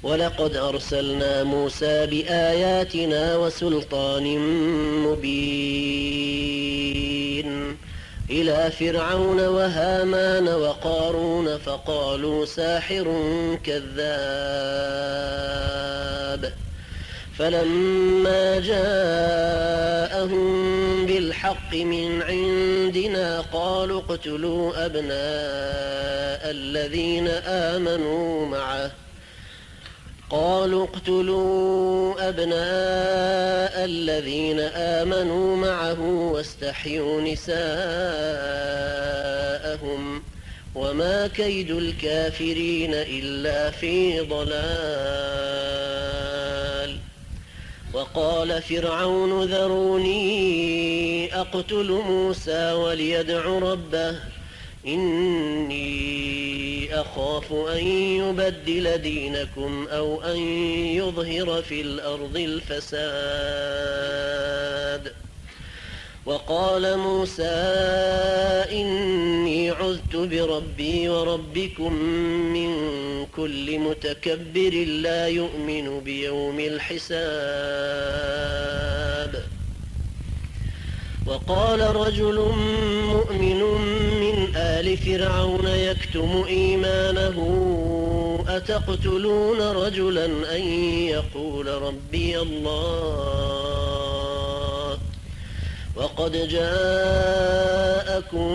ولقد أرسلنا موسى بآياتنا وسلطان مبين إلى فرعون وهامان وقارون فقالوا ساحر كذاب فلما جاءهم بالحق من عندنا قالوا اقتلوا أبناء الذين آمنوا معه واستحيوا نساءهم وما كيد الكافرين إلا في ضلال. وقال فرعون ذروني أقتل موسى وليدع ربه إني أخاف أن يبدل دينكم أو أن يظهر في الأرض الفساد. وقال موسى إني عذت بربي وربكم من كل متكبر لا يؤمن بيوم الحساب. وقال رجل مؤمن من آل فرعون يكتم إيمانه أتقتلون رجلا أن يقول ربي الله وقد جاءكم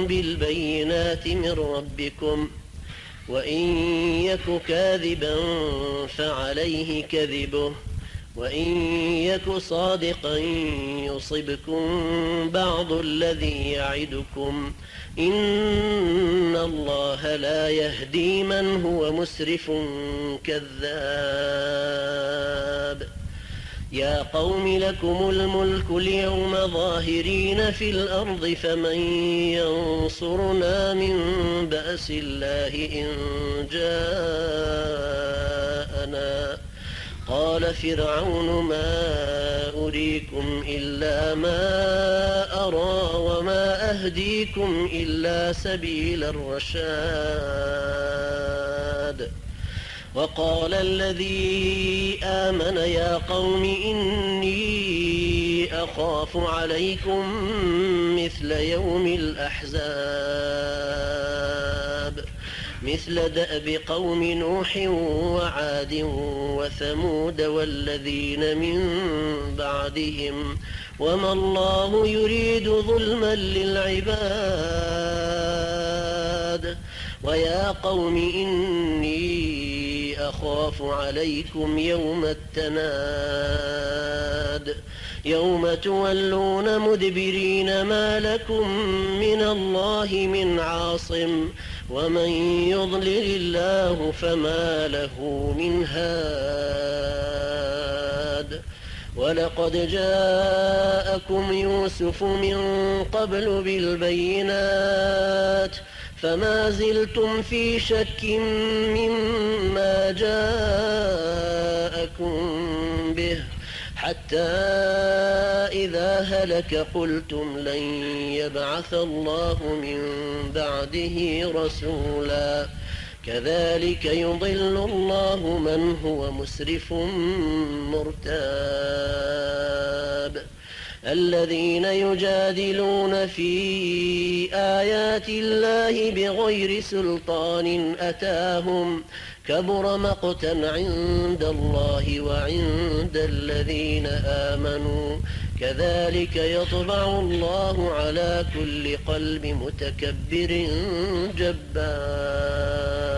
بالبينات من ربكم وإن يك كاذبا فعليه كذبه وإن يك صادقا يصبكم بعض الذي يعدكم إن الله لا يهدي من هو مسرف كذاب. يا قوم لكم الملك اليوم ظاهرين في الأرض فمن ينصرنا من بأس الله إن جاءنا. قال فرعون ما أريكم إلا ما أرى وما أهديكم إلا سبيل الرشاد. وقال الذي آمن يا قوم إني أخاف عليكم مثل يوم الأحزاب مثل دأب قوم نوح وعاد وثمود والذين من بعدهم وما الله يريد ظلما للعباد. ويا قوم إني أخاف عليكم يوم التناد يوم تولون مدبرين ما لكم من الله من عاصم ومن يضلل الله فما له من هاد. ولقد جاءكم يوسف من قبل بالبينات فما زلتم في شك مما جاءكم به حتى إذا هلك قلتم لن يبعث الله من بعده رسولا كذلك يضل الله من هو مسرف مرتاب. الذين يجادلون في آيات الله بغير سلطان أتاهم كبر مقتا عند الله وعند الذين آمنوا كذلك يطبع الله على كل قلب متكبر جبار.